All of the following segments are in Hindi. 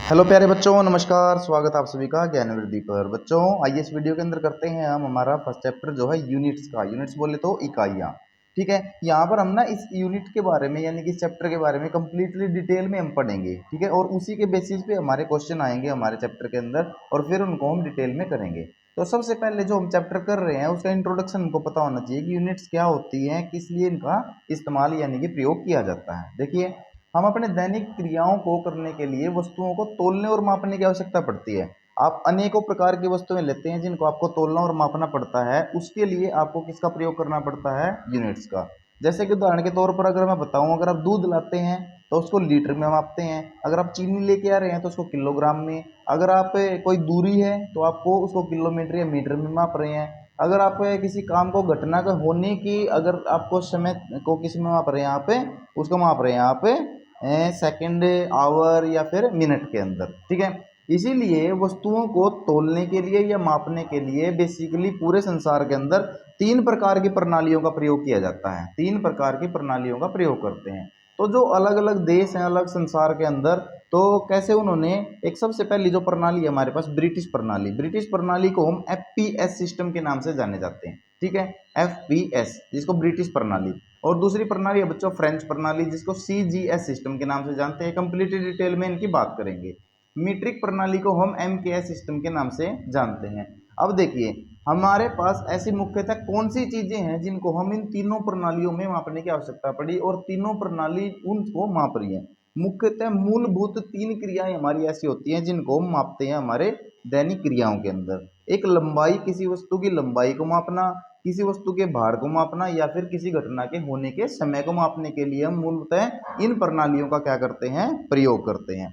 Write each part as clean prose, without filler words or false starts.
हेलो प्यारे बच्चों, नमस्कार। स्वागत है आप सभी का ज्ञान वृद्धि पर। बच्चों आइए इस वीडियो के अंदर करते हैं हम हमारा फर्स्ट चैप्टर जो है यूनिट्स का। यूनिट्स बोले तो इकाइयाँ। ठीक है, यहाँ पर हम ना इस यूनिट के बारे में यानी कि इस चैप्टर के बारे में कंप्लीटली डिटेल में हम पढ़ेंगे। ठीक है, और उसी के बेसिस पे हमारे क्वेश्चन आएंगे हमारे चैप्टर के अंदर और फिर उनको हम डिटेल में करेंगे। तो सबसे पहले जो हम चैप्टर कर रहे हैं उसका इंट्रोडक्शन हमको पता होना चाहिए कि यूनिट्स क्या होती हैं, किस लिए इनका इस्तेमाल यानी कि प्रयोग किया जाता है। देखिए, हम अपने दैनिक क्रियाओं को करने के लिए वस्तुओं को तोलने और मापने की आवश्यकता पड़ती है। आप अनेकों प्रकार की वस्तुएं लेते हैं जिनको आपको तोलना और मापना पड़ता है। उसके लिए आपको किसका प्रयोग करना पड़ता है? यूनिट्स का। जैसे कि उदाहरण के तौर पर अगर मैं बताऊं, अगर आप दूध लाते हैं तो उसको लीटर में मापते हैं। अगर आप चीनी लेके आ रहे हैं तो उसको किलोग्राम में। अगर आप कोई दूरी है तो आपको उसको किलोमीटर या मीटर में माप रहे हैं। अगर आप किसी काम को घटना का होने की अगर आपको समय को किस में माप रहे हैं यहाँ पे, उसको माप रहे हैं यहाँ पे सेकंड, आवर या फिर मिनट के अंदर। ठीक है, इसीलिए वस्तुओं को तोलने के लिए या मापने के लिए बेसिकली पूरे संसार के अंदर तीन प्रकार की प्रणालियों का प्रयोग किया जाता है। तीन प्रकार की प्रणालियों का प्रयोग करते हैं। तो जो अलग अलग देश हैं अलग संसार के अंदर, तो कैसे उन्होंने एक सबसे पहली जो प्रणाली है हमारे पास ब्रिटिश प्रणाली। ब्रिटिश प्रणाली को हम एफपीएस सिस्टम के नाम से जाने जाते हैं। ठीक है, एफपीएस जिसको ब्रिटिश प्रणाली। और दूसरी प्रणाली है बच्चों फ्रेंच प्रणाली जिसको सीजीएस सिस्टम के नाम से जानते हैं। कंप्लीट डिटेल में इनकी बात करेंगे। मीट्रिक प्रणाली को हम एमकेएस सिस्टम के नाम से जानते हैं। अब देखिए, हमारे पास ऐसी मुख्यतः कौन सी चीजें हैं जिनको हम इन तीनों प्रणालियों में मापने की आवश्यकता पड़ी और तीनों प्रणाली उनको माप रही है। मुख्यतः मूलभूत तीन क्रियाएं हमारी ऐसी होती हैं जिनको हम मापते हैं हमारे दैनिक क्रियाओं के अंदर। एक लंबाई, किसी वस्तु की लंबाई को मापना, किसी वस्तु के भार को मापना या फिर किसी घटना के होने के समय को मापने के लिए हम मूलतः इन प्रणालियों का क्या करते हैं? प्रयोग करते हैं।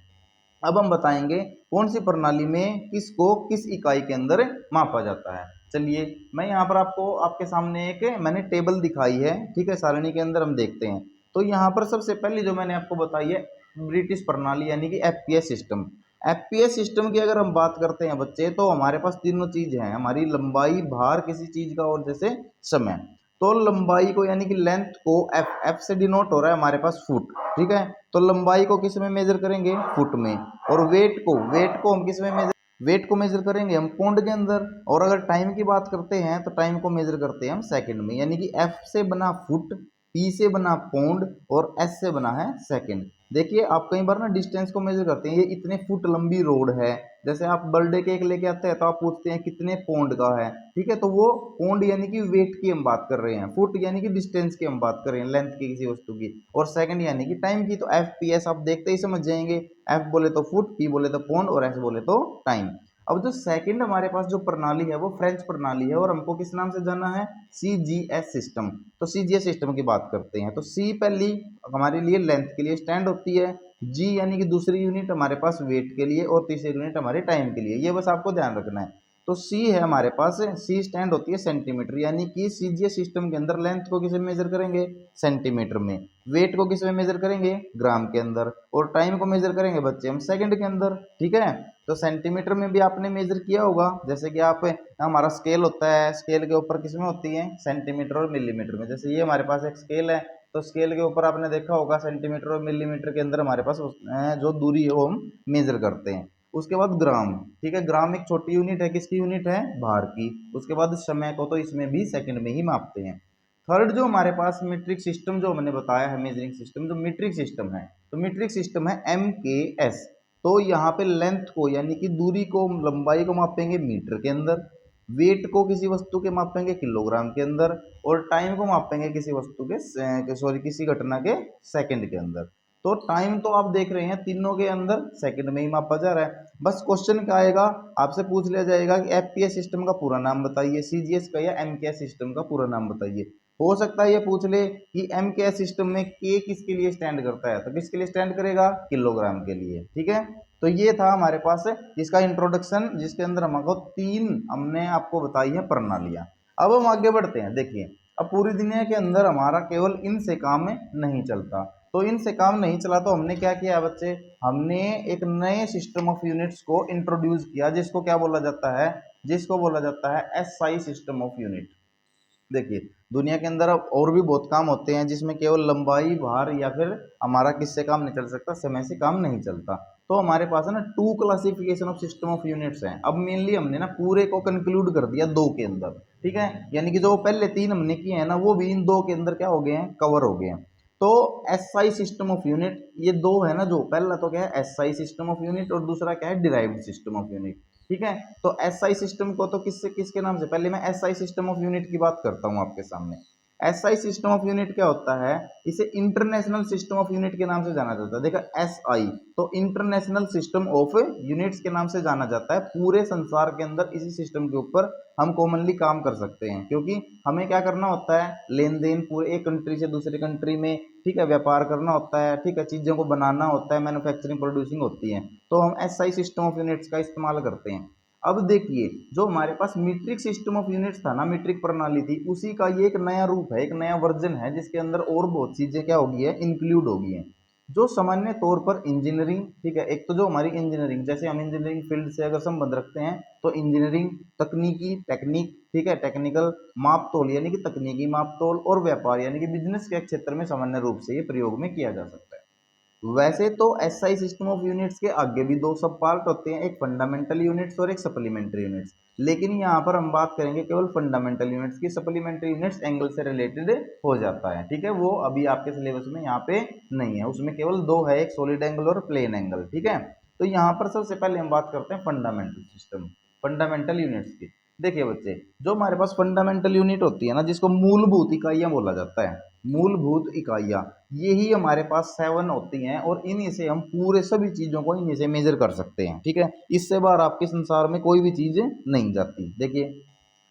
अब हम बताएंगे कौन सी प्रणाली में किसको किस इकाई के अंदर मापा जाता है। चलिए, मैं यहाँ पर आपको आपके सामने एक मैंने टेबल दिखाई है। ठीक है, सारणी के अंदर हम देखते हैं। तो यहाँ पर सबसे पहले जो मैंने आपको बताई है ब्रिटिश प्रणाली यानी कि एफपीएस सिस्टम। एफपीएस सिस्टम की अगर हम बात करते हैं बच्चे, तो हमारे पास तीनों चीज हैं हमारी लंबाई, भार किसी चीज का और जैसे समय। तो लंबाई को यानी कि लेंथ को एफ एफ से डिनोट हो रहा है हमारे पास फुट। ठीक है, तो लंबाई को किस में मेजर करेंगे? फुट में। और वेट को हम किस में मेजर? वेट को मेजर करेंगे हम पौंड के अंदर। और अगर टाइम की बात करते हैं तो टाइम को मेजर करते हैं हम सेकंड में। यानी कि एफ से बना फुट, पी से बना पौंड और एस से बना है सेकंड। देखिए, आप कई बार ना डिस्टेंस को मेजर करते हैं, ये इतने फुट लंबी रोड है। जैसे आप बर्थडे केक लेके आते हैं तो आप पूछते हैं कितने पौंड का है। ठीक है, तो वो पौंड यानी कि वेट की हम बात कर रहे हैं, फुट यानी कि डिस्टेंस की हम बात कर रहे हैं, लेंथ की किसी वस्तु की, और सेकंड यानी कि टाइम की। तो एफ पी एस आप देखते ही समझ जाएंगे। एफ बोले तो फुट, पी बोले तो पौंड और एस बोले तो टाइम। अब जो सेकंड हमारे पास जो प्रणाली है वो फ्रेंच प्रणाली है और हमको किस नाम से जाना है? CGS system. तो सीजीएस सिस्टम की बात करते हैं तो सी पहली हमारे लिए लेंथ के लिए स्टैंड होती है, जी यानी कि दूसरी यूनिट हमारे पास वेट के लिए और तीसरी यूनिट हमारे टाइम के लिए। ये बस आपको ध्यान रखना है। तो सी है हमारे पास, सी स्टैंड होती है सेंटीमीटर। यानी कि सीजीएस सिस्टम के अंदर लेंथ को किसे मेजर करेंगे? सेंटीमीटर में। वेट को किस में मेजर करेंगे? ग्राम के अंदर। और टाइम को मेजर करेंगे बच्चे हम सेकंड के अंदर। ठीक है, तो सेंटीमीटर में भी आपने मेजर किया होगा। जैसे कि आप हमारा स्केल होता है, स्केल के ऊपर किसमें होती है? सेंटीमीटर और मिलीमीटर में। जैसे ये हमारे पास एक स्केल है तो स्केल के ऊपर आपने देखा होगा सेंटीमीटर और मिलीमीटर के अंदर हमारे पास जो दूरी है वो हम मेजर करते हैं। उसके बाद ग्राम। ठीक है, ग्राम एक छोटी यूनिट है, किसकी यूनिट है? भार की। उसके बाद समय को तो इसमें भी सेकंड में ही मापते हैं। थर्ड जो हमारे पास मीट्रिक सिस्टम जो मैंने बताया है, मेजरिंग सिस्टम जो मीट्रिक सिस्टम है, तो मीट्रिक सिस्टम है एम के एस। तो यहाँ पे लेंथ को यानी कि दूरी को, लंबाई को मापेंगे मीटर के अंदर, वेट को किसी वस्तु के मापेंगे किलोग्राम के अंदर, और टाइम को मापेंगे किसी वस्तु के सॉरी किसी घटना के सेकंड के अंदर। तो टाइम तो आप देख रहे हैं तीनों के अंदर सेकंड में ही मापा जा रहा है। बस क्वेश्चन क्या आएगा, आपसे पूछ लिया जाएगा कि एफपीएस सिस्टम का पूरा नाम बताइए, सीजीएस का या एमकेएस सिस्टम का पूरा नाम बताइए। हो सकता है ये पूछ ले कि एमकेएस सिस्टम में के किसके लिए स्टैंड करता है, तो किसके लिए स्टैंड करेगा? किलोग्राम के लिए। ठीक है, तो ये था हमारे पास इसका इंट्रोडक्शन जिसके अंदर हमको तीन हमने आपको बताई है प्रणालियां। अब हम आगे बढ़ते हैं। देखिए, अब पूरी दुनिया के अंदर हमारा केवल इनसे काम नहीं चलता। तो इनसे काम नहीं चला तो हमने क्या किया बच्चे? हमने एक नए सिस्टम ऑफ यूनिट्स को इंट्रोड्यूस किया जिसको क्या बोला जाता है? जिसको बोला जाता है एसआई सिस्टम ऑफ यूनिट। देखिए, दुनिया के अंदर अब और भी बहुत काम होते हैं जिसमें केवल लंबाई, भार या फिर हमारा किससे काम नहीं चल सकता? समय से काम नहीं चलता। तो हमारे पास है ना two classification of system of units हैं। अब मेनली हमने ना पूरे को कंक्लूड कर दिया दो के अंदर, ठीक है, यानी कि जो पहले तीन हमने किए हैं ना वो भी इन दो के अंदर क्या हो गए हैं, कवर हो गए हैं। तो एसआई सिस्टम ऑफ यूनिट, ये दो है ना, जो पहला तो क्या है एसआई सिस्टम ऑफ यूनिट और दूसरा क्या है डिराइव्ड सिस्टम ऑफ यूनिट, ठीक है। तो एसआई सिस्टम को तो किससे किसके नाम से, पहले मैं एसआई सिस्टम ऑफ यूनिट की बात करता हूँ आपके सामने। एसआई सिस्टम ऑफ यूनिट क्या होता है, इसे इंटरनेशनल सिस्टम ऑफ यूनिट के नाम से जाना जाता है। देखा एसआई तो इंटरनेशनल सिस्टम ऑफ यूनिट्स के नाम से जाना जाता है। पूरे संसार के अंदर इसी सिस्टम के ऊपर हम कॉमनली काम कर सकते हैं, क्योंकि हमें क्या करना होता है, लेन देन पूरे एक कंट्री से दूसरी कंट्री में, ठीक है, व्यापार करना होता है, ठीक है, चीज़ों को बनाना होता है, मैन्युफैक्चरिंग प्रोड्यूसिंग होती है, तो हम एसआई सिस्टम ऑफ यूनिट्स का इस्तेमाल करते हैं। अब देखिए जो हमारे पास मीट्रिक सिस्टम ऑफ यूनिट्स था ना, मीट्रिक प्रणाली थी, उसी का ये एक नया रूप है, एक नया वर्जन है, जिसके अंदर और बहुत चीजें क्या होगी है, इंक्लूड होगी है। जो सामान्य तौर पर इंजीनियरिंग, ठीक है, एक तो जो हमारी इंजीनियरिंग, जैसे हम इंजीनियरिंग फील्ड से अगर संबंध रखते हैं तो इंजीनियरिंग, तकनीकी टेक्निक, ठीक है, टेक्निकल, माप तोल यानी कि तकनीकी माप तोल, और व्यापार यानी कि बिजनेस के क्षेत्र में सामान्य रूप से ये प्रयोग में किया जा सकता है। वैसे तो एसआई सिस्टम ऑफ यूनिट्स के आगे भी दो सब पार्ट होते हैं, एक फंडामेंटल यूनिट्स और एक सप्लीमेंट्री यूनिट्स, लेकिन यहाँ पर हम बात करेंगे केवल फंडामेंटल यूनिट्स की। सप्लीमेंट्री यूनिट्स एंगल से रिलेटेड हो जाता है, ठीक है, वो अभी आपके सिलेबस में यहाँ पे नहीं है, उसमें केवल दो है, एक सॉलिड एंगल और प्लेन एंगल, ठीक है। तो यहाँ पर सबसे पहले हम बात करते हैं फंडामेंटल सिस्टम, फंडामेंटल यूनिट्स की। देखिए बच्चे, जो हमारे पास फंडामेंटल यूनिट होती है ना, जिसको मूलभूत इकाइयां बोला जाता है, मूलभूत इकाइयां, यही हमारे पास 7 होती हैं, और इन्हीं से हम पूरे सभी चीजों को इन्हीं से मेजर कर सकते हैं, ठीक है। इससे बाहर आपके संसार में कोई भी चीज नहीं जाती। देखिए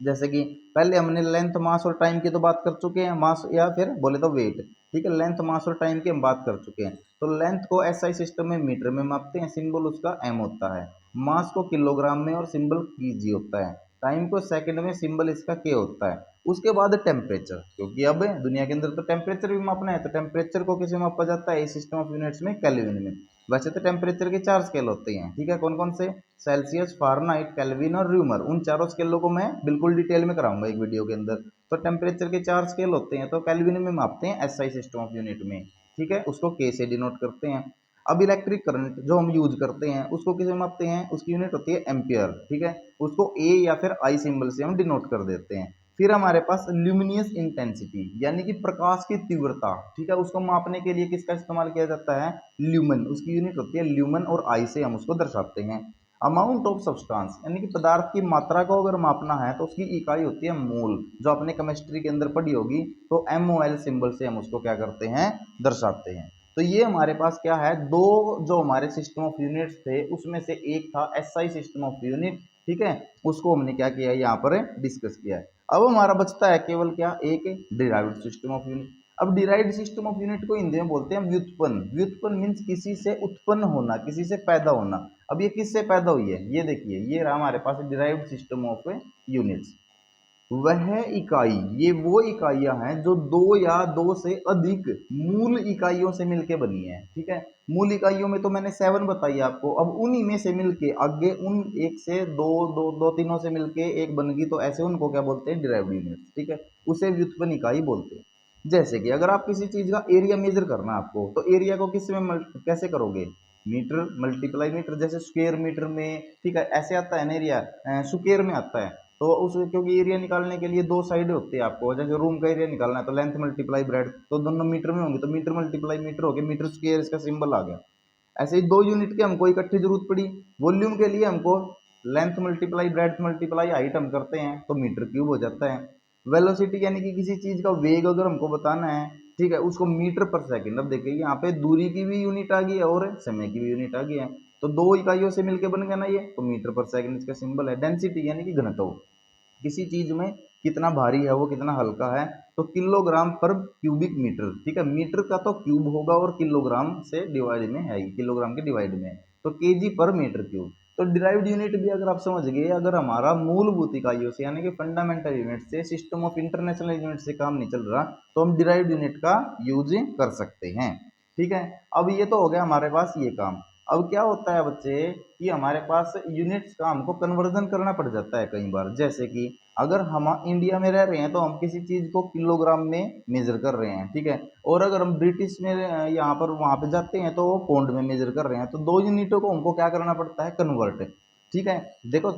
जैसे कि पहले हमने लेंथ, मास और टाइम की तो बात कर चुके हैं, मास या फिर बोले तो वेट, ठीक है, लेंथ, मास और टाइम की हम बात कर चुके हैं। तो लेंथ को एसआई सिस्टम में मीटर में मापते हैं, सिंबल उसका एम होता है। मास को किलोग्राम में और सिंबल केजी होता है। टाइम को सेकंड में, सिंबल इसका के होता है। उसके बाद टेम्परेचर, क्योंकि अब दुनिया के अंदर तो टेम्परेचर भी मापना है, तो टेम्परेचर को किस में मापा जाता है, इस सिस्टम ऑफ यूनिट्स में केल्विन में। वैसे तो टेम्परेचर के 4 स्केल होते हैं, ठीक है, कौन कौन से, सेल्सियस, फारेनहाइट, केल्विन और र्यूमर। उन चारों स्केलों को मैं बिल्कुल डिटेल में कराऊंगा एक वीडियो के अंदर। तो टेम्परेचर के 4 स्केल होते हैं, तो केल्विन में मापते हैं एसआई सिस्टम ऑफ यूनिट में, ठीक है, उसको के से डिनोट करते हैं। अब इलेक्ट्रिक करंट जो हम यूज करते हैं उसको किसे मापते हैं, उसकी यूनिट होती है एम्पियर, ठीक है, उसको ए या फिर आई सिंबल से हम डिनोट कर देते हैं। फिर हमारे पास ल्यूमिनियस इंटेंसिटी यानी कि प्रकाश की तीव्रता, ठीक है, उसको मापने के लिए किसका इस्तेमाल किया जाता है, ल्यूमन, उसकी यूनिट होती है ल्यूमन, और आई से हम उसको दर्शाते हैं। अमाउंट ऑफ सब्सटेंस यानी कि पदार्थ की मात्रा को अगर मापना है तो उसकी इकाई होती है मोल, जो आपने केमिस्ट्री के अंदर पढ़ी होगी, तो MOL सिंबल से हम उसको क्या करते हैं, दर्शाते हैं। तो ये हमारे पास क्या है, दो जो हमारे सिस्टम ऑफ यूनिट्स थे उसमें से एक था एसआई सिस्टम ऑफ यूनिट, ठीक है, उसको हमने क्या किया है यहाँ पर डिस्कस किया है। अब हमारा बचता है केवल क्या, एक डिराइव्ड सिस्टम ऑफ यूनिट। अब डिराइव्ड सिस्टम ऑफ यूनिट को हिंदी में बोलते हैं व्युत्पन्न। व्युत्पन्न मीन्स किसी से उत्पन्न होना, किसी से पैदा होना। अब ये किससे पैदा हुई है, ये देखिए, ये रहा हमारे पास डिराइव्ड सिस्टम ऑफ यूनिट्स। वह इकाई, ये वो इकाइयां हैं जो दो या दो से अधिक मूल इकाइयों से मिलके बनी है, ठीक है। मूल इकाइयों में तो मैंने 7 बताई आपको, अब उन्हीं में से मिलके आगे उन एक से दो, दो तीनों से मिलके एक बन गई, तो ऐसे उनको क्या बोलते हैं, डिराइव्ड यूनिट्स, ठीक है, उसे व्युत्पन्न इकाई बोलते हैं। जैसे कि अगर आप किसी चीज का एरिया मेजर करना आपको, तो एरिया को किस में कैसे करोगे, मीटर मल्टीप्लाई मीटर, जैसे स्क्वायर मीटर में, ठीक है, ऐसे आता है ना एरिया, स्क्वायर में आता है। तो उस, क्योंकि एरिया निकालने के लिए दो साइड होती है आपको, जैसे रूम का एरिया निकालना है तो लेंथ मल्टीप्लाई ब्रेड, तो दोनों मीटर में होंगे, तो मीटर मल्टीप्लाई मीटर हो गया, मीटर स्क्वायर इसका सिंबल आ गया। ऐसे ही दो यूनिट की हमको इकट्ठी जरूरत पड़ी, वॉल्यूम के लिए हमको length multiply bread multiply height हम करते हैं, तो मीटर क्यूब हो जाता है। वेलोसिटी यानी कि किसी चीज का वेग अगर हमको बताना है, ठीक है, उसको मीटर पर सेकंड। अब देखिए यहाँ पे दूरी की भी यूनिट आ गई है और समय की भी यूनिट आ गई है, तो दो इकाइयों से मिलकर बन गया ना ये, तो मीटर पर सेकंड इसका सिंबल है। डेंसिटी यानी कि घनत्व, किसी चीज में कितना भारी है वो, कितना हल्का है, तो किलोग्राम पर क्यूबिक मीटर, ठीक है, मीटर का तो क्यूब होगा और किलोग्राम से डिवाइड में है, किलोग्राम के डिवाइड में है, तो केजी पर मीटर क्यूब। तो डिराइव्ड यूनिट भी अगर आप समझ गए, अगर हमारा मूलभूत इकाइयों से यानी कि फंडामेंटल यूनिट से, सिस्टम ऑफ इंटरनेशनल यूनिट से काम नहीं चल रहा, तो हम डिराइव्ड यूनिट का यूज कर सकते हैं, ठीक है। अब ये तो हो गया हमारे पास ये काम। अब क्या होता है बच्चे कि हमारे पास यूनिट्स का हमको कन्वर्जन करना पड़ जाता है कई बार। जैसे कि अगर हम इंडिया में रह रहे हैं तो हम किसी चीज को किलोग्राम में मेजर कर रहे हैं, ठीक है। और अगर हम ब्रिटिश में यहाँ पर वहां पे जाते हैं तो वो पौंड में मेजर कर रहे हैं, तो दो यूनिटों को हमको क्या करना पड़ता है, कन्वर्ट। ठीक है। देखो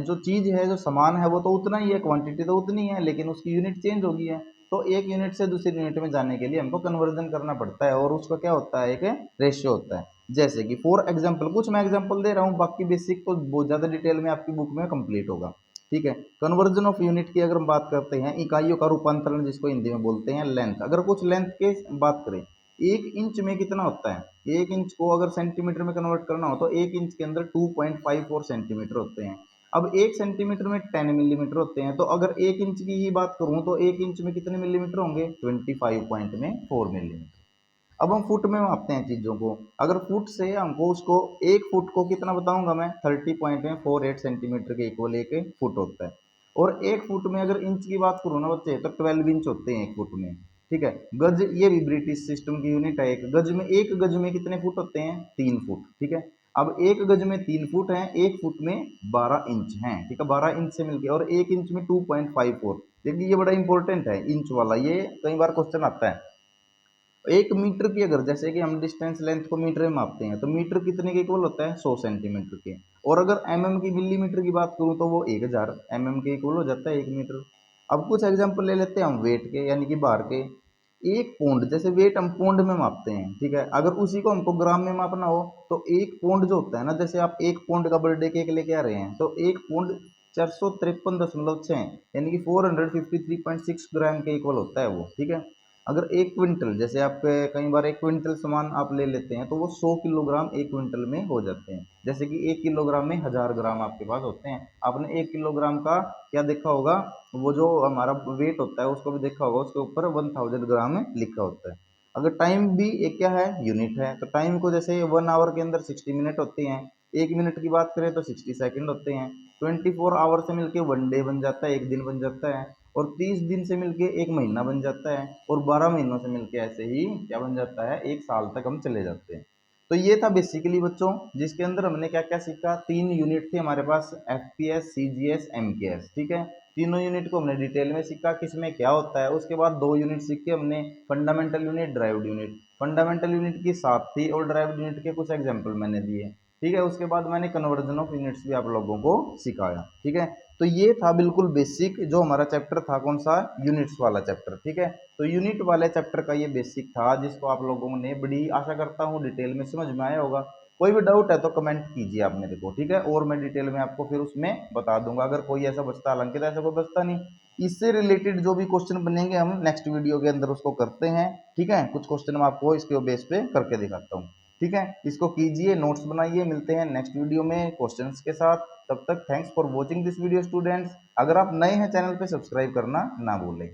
जो चीज है, जो सामान है वो तो उतना ही है, क्वांटिटी तो उतनी है, लेकिन उसकी यूनिट चेंज होगी है। तो एक यूनिट से दूसरी यूनिट में जाने के लिए हमको कन्वर्जन करना पड़ता है, और उसका क्या होता है, एक रेशियो होता है। जैसे कि फॉर एग्जाम्पल, कुछ मैं एग्जाम्पल दे रहा हूँ, बाकी बेसिक तो बहुत ज्यादा डिटेल में आपकी बुक में कंप्लीट होगा। ठीक है। कन्वर्जन ऑफ यूनिट की अगर हम बात करते हैं, इकाइयों का रूपांतरण जिसको हिंदी में बोलते हैं लेंथ। अगर कुछ लेंथ के बात करें, एक इंच में कितना होता है, एक इंच को अगर सेंटीमीटर में कन्वर्ट करना हो तो एक इंच के अंदर 2.54 सेंटीमीटर होते हैं। अब एक सेंटीमीटर में 10 मिलीमीटर होते हैं, तो अगर एक इंच की ही बात करूं तो एक इंच में कितने मिलीमीटर होंगे, 25.4 मिलीमीटर। अब हम फुट में मापते हैं चीजों को। अगर फुट से हमको उसको, एक फुट को कितना बताऊंगा मैं, 30.48 सेंटीमीटर के इक्वल एक फुट होता है। और एक फुट में अगर इंच की बात करूँ ना बच्चे, तो 12 इंच होते हैं एक फुट में। ठीक है। गज, ये भी ब्रिटिश सिस्टम की यूनिट है। एक गज में कितने फुट होते हैं, 3 फुट। ठीक है। अब एक गज में 3 फुट है, एक फुट में 12 इंच है। ठीक है, 12 इंच से मिलके, और एक इंच में 2.54। देखिए ये बड़ा इंपॉर्टेंट है इंच वाला, ये कई बार क्वेश्चन आता है। एक मीटर की, अगर जैसे कि हम डिस्टेंस लेंथ को मीटर में मापते हैं, तो मीटर कितने के इक्वल होता है, 100 सेंटीमीटर के। और अगर एमएम की, मिलीमीटर की बात करूं तो वो 1000 एमएम के इक्वल हो जाता है 1 मीटर। अब कुछ एग्जांपल ले लेते हैं हम वेट के, यानी कि भार के। एक पौंड, जैसे वेट हम पौंड में मापते हैं, ठीक है। अगर उसी को हमको ग्राम में मापना हो तो एक पौंड जो होता है ना, जैसे आप एक पौंड का बर्थडे केक लेके आ रहे हैं, तो एक पौंड 453.6, यानी कि 453.6 ग्राम के इक्वल होता है वो। ठीक है। अगर एक क्विंटल, जैसे आप कई बार एक क्विंटल सामान आप ले लेते हैं, तो वो 100 किलोग्राम एक क्विंटल में हो जाते हैं। जैसे कि 1 किलोग्राम में 1000 ग्राम आपके पास होते हैं। आपने 1 किलोग्राम का क्या देखा होगा, वो जो हमारा वेट होता है उसको भी देखा होगा, उसके ऊपर 1000 ग्राम लिखा होता है। अगर टाइम भी एक क्या है, यूनिट है, तो टाइम को जैसे 1 आवर के अंदर 60 मिनट होते हैं, 1 मिनट की बात करें तो 60 सेकेंड होते हैं। 24 आवर से मिलके 1 डे बन जाता है, एक दिन बन जाता है। और 30 दिन से मिलके एक महीना बन जाता है। और 12 महीनों से मिलके ऐसे ही क्या बन जाता है, एक साल तक हम चले जाते हैं। तो ये था बेसिकली बच्चों, जिसके अंदर हमने क्या क्या सीखा। 3 यूनिट थी हमारे पास, एफपीएस, सीजीएस, एमकेएस। ठीक है। तीनों यूनिट को हमने डिटेल में सीखा, किसमें क्या होता है। उसके बाद 2 यूनिट सीखे हमने, fundamental unit, derived unit. Fundamental unit की 7 थी, और ड्राइव्ड यूनिट के कुछ एग्जाम्पल मैंने दिए। ठीक है। उसके बाद मैंने कन्वर्जन ऑफ यूनिट्स भी आप लोगों को सिखाया। ठीक है। तो ये था बिल्कुल बेसिक जो हमारा चैप्टर था, कौन सा, यूनिट्स वाला चैप्टर। ठीक है। तो यूनिट वाले चैप्टर का ये बेसिक था, जिसको आप लोगों ने, बड़ी आशा करता हूँ डिटेल में समझ में आया होगा। कोई भी डाउट है तो कमेंट कीजिए आप मेरे को, ठीक है। और मैं डिटेल में आपको फिर उसमें बता दूंगा, अगर कोई ऐसा बचता, हालांकि तो ऐसा कोई बचता नहीं। इससे रिलेटेड जो भी क्वेश्चन बनेंगे हम नेक्स्ट वीडियो के अंदर उसको करते हैं। ठीक है। कुछ क्वेश्चन मैं आपको इसके बेस पे करके दिखाता हूँ। ठीक है। इसको कीजिए, नोट्स बनाइए, मिलते हैं नेक्स्ट वीडियो में क्वेश्चंस के साथ। तब तक thanks for watching this video students. अगर आप नए हैं चैनल पे, सब्सक्राइब करना ना भूलें।